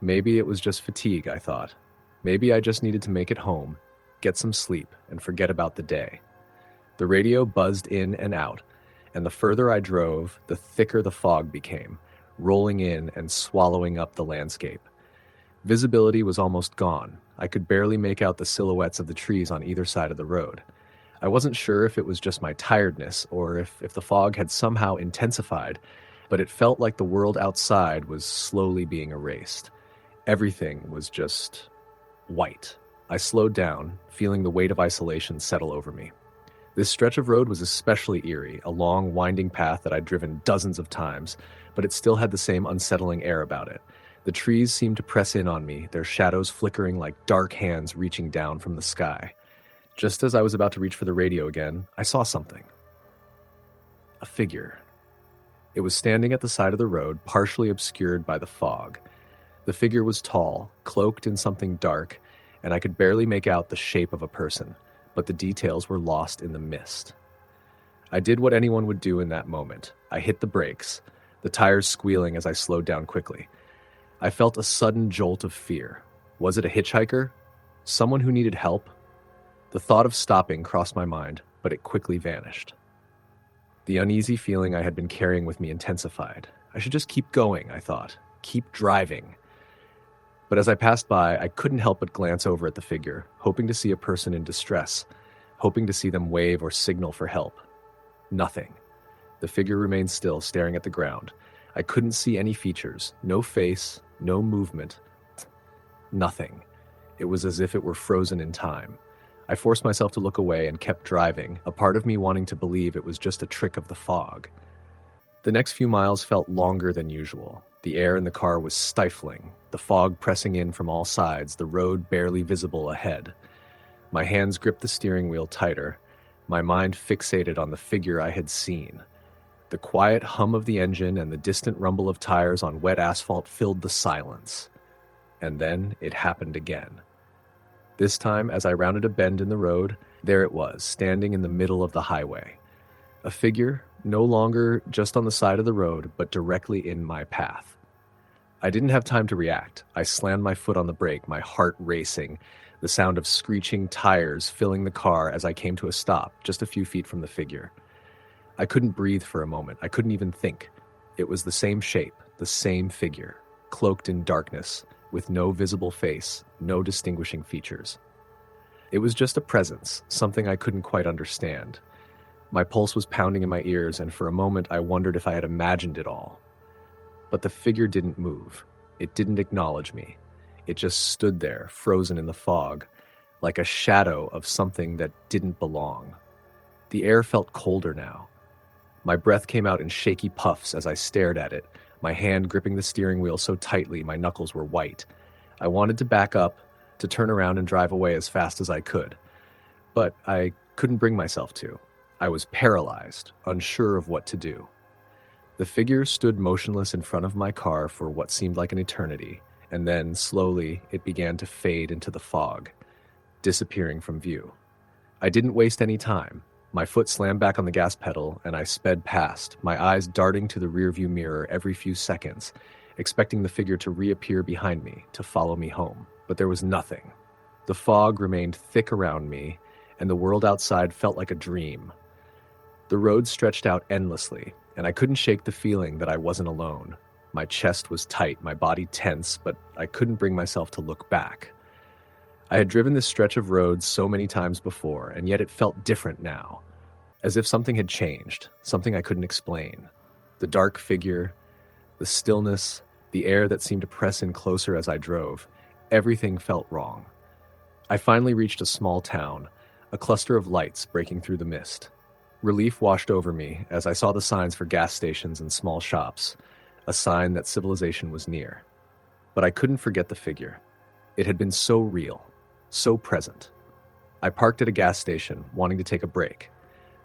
Speaker 2: Maybe it was just fatigue, I thought. Maybe I just needed to make it home, get some sleep, and forget about the day. The radio buzzed in and out, and the further I drove, the thicker the fog became, rolling in and swallowing up the landscape. Visibility was almost gone. I could barely make out the silhouettes of the trees on either side of the road. I wasn't sure if it was just my tiredness or if the fog had somehow intensified, but it felt like the world outside was slowly being erased. Everything was just white. I slowed down, feeling the weight of isolation settle over me. This stretch of road was especially eerie, a long, winding path that I'd driven dozens of times, but it still had the same unsettling air about it. The trees seemed to press in on me, their shadows flickering like dark hands reaching down from the sky. Just as I was about to reach for the radio again, I saw something. A figure. It was standing at the side of the road, partially obscured by the fog. The figure was tall, cloaked in something dark, and I could barely make out the shape of a person, but the details were lost in the mist. I did what anyone would do in that moment. I hit the brakes, the tires squealing as I slowed down quickly. I felt a sudden jolt of fear. Was it a hitchhiker? Someone who needed help? The thought of stopping crossed my mind, but it quickly vanished. The uneasy feeling I had been carrying with me intensified. I should just keep going, I thought. Keep driving. But as I passed by, I couldn't help but glance over at the figure, hoping to see a person in distress, hoping to see them wave or signal for help. Nothing. The figure remained still, staring at the ground. I couldn't see any features, no face, no movement. Nothing. It was as if it were frozen in time. I forced myself to look away and kept driving, a part of me wanting to believe it was just a trick of the fog. The next few miles felt longer than usual. The air in the car was stifling, the fog pressing in from all sides, the road barely visible ahead. My hands gripped the steering wheel tighter, my mind fixated on the figure I had seen. The quiet hum of the engine and the distant rumble of tires on wet asphalt filled the silence. And then it happened again. This time, as I rounded a bend in the road, there it was, standing in the middle of the highway. A figure, no longer just on the side of the road, but directly in my path. I didn't have time to react. I slammed my foot on the brake, my heart racing, the sound of screeching tires filling the car as I came to a stop, just a few feet from the figure. I couldn't breathe for a moment. I couldn't even think. It was the same shape, the same figure, cloaked in darkness, with no visible face, no distinguishing features. It was just a presence, something I couldn't quite understand. My pulse was pounding in my ears, and for a moment I wondered if I had imagined it all. But the figure didn't move. It didn't acknowledge me. It just stood there, frozen in the fog, like a shadow of something that didn't belong. The air felt colder now. My breath came out in shaky puffs as I stared at it, my hand gripping the steering wheel so tightly my knuckles were white. I wanted to back up, to turn around and drive away as fast as I could. But I couldn't bring myself to. I was paralyzed, unsure of what to do. The figure stood motionless in front of my car for what seemed like an eternity, and then, slowly, it began to fade into the fog, disappearing from view. I didn't waste any time. My foot slammed back on the gas pedal, and I sped past, my eyes darting to the rearview mirror every few seconds, expecting the figure to reappear behind me, to follow me home. But there was nothing. The fog remained thick around me, and the world outside felt like a dream. The road stretched out endlessly, and I couldn't shake the feeling that I wasn't alone. My chest was tight, my body tense, but I couldn't bring myself to look back. I had driven this stretch of road so many times before, and yet it felt different now. As if something had changed, something I couldn't explain. The dark figure, the stillness, the air that seemed to press in closer as I drove, everything felt wrong. I finally reached a small town, a cluster of lights breaking through the mist. Relief washed over me as I saw the signs for gas stations and small shops, a sign that civilization was near. But I couldn't forget the figure. It had been so real, so present. I parked at a gas station, wanting to take a break.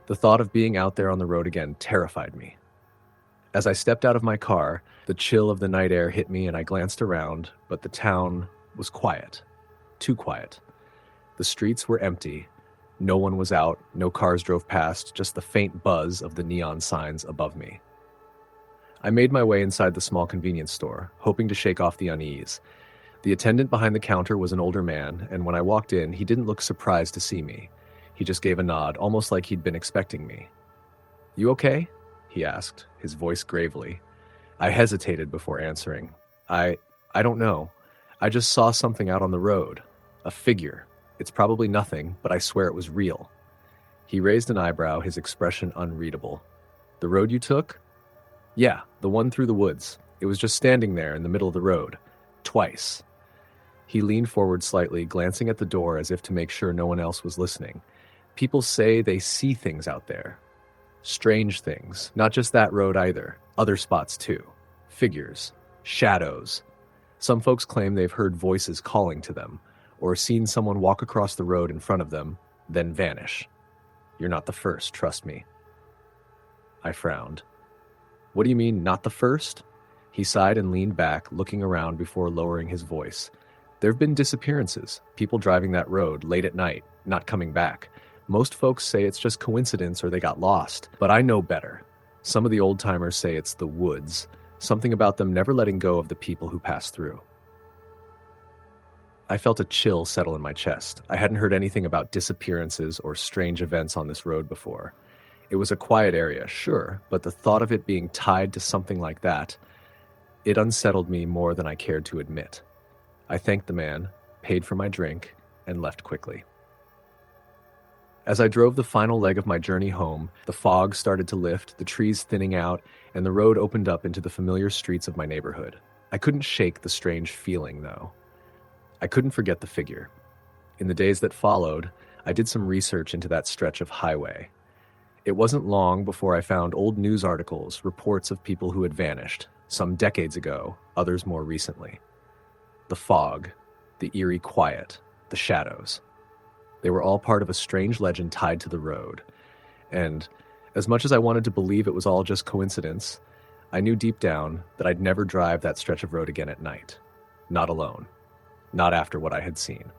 Speaker 2: The thought of being out there on the road again terrified me. As I stepped out of my car, the chill of the night air hit me and I glanced around, but the town was quiet. Too quiet. The streets were empty. No one was out, no cars drove past, just the faint buzz of the neon signs above me. I made my way inside the small convenience store, hoping to shake off the unease. The attendant behind the counter was an older man, and when I walked in, he didn't look surprised to see me. He just gave a nod, almost like he'd been expecting me. "You okay?" he asked, his voice gravely. I hesitated before answering. I don't know. I just saw something out on the road. A figure. It's probably nothing, but I swear it was real." He raised an eyebrow, his expression unreadable. "The road you took?" "Yeah, the one through the woods. It was just standing there in the middle of the road. Twice." He leaned forward slightly, glancing at the door as if to make sure no one else was listening. "People say they see things out there. Strange things. Not just that road either. Other spots too. Figures. Shadows. Some folks claim they've heard voices calling to them, or seen someone walk across the road in front of them, then vanish. You're not the first, trust me." I frowned. "What do you mean, not the first?" He sighed and leaned back, looking around before lowering his voice. "There have been disappearances, people driving that road late at night, not coming back. Most folks say it's just coincidence or they got lost, but I know better. Some of the old-timers say it's the woods, something about them never letting go of the people who pass through. I felt a chill settle in my chest. I hadn't heard anything about disappearances or strange events on this road before. It was a quiet area, sure, but the thought of it being tied to something like that, it unsettled me more than I cared to admit. I thanked the man, paid for my drink, and left quickly. As I drove the final leg of my journey home, the fog started to lift, the trees thinning out, and the road opened up into the familiar streets of my neighborhood. I couldn't shake the strange feeling, though. I couldn't forget the figure. In the days that followed, I did some research into that stretch of highway. It wasn't long before I found old news articles, reports of people who had vanished, some decades ago, others more recently. The fog, the eerie quiet, the shadows. They were all part of a strange legend tied to the road. And as much as I wanted to believe it was all just coincidence, I knew deep down that I'd never drive that stretch of road again at night. Not alone. Not after what I had seen.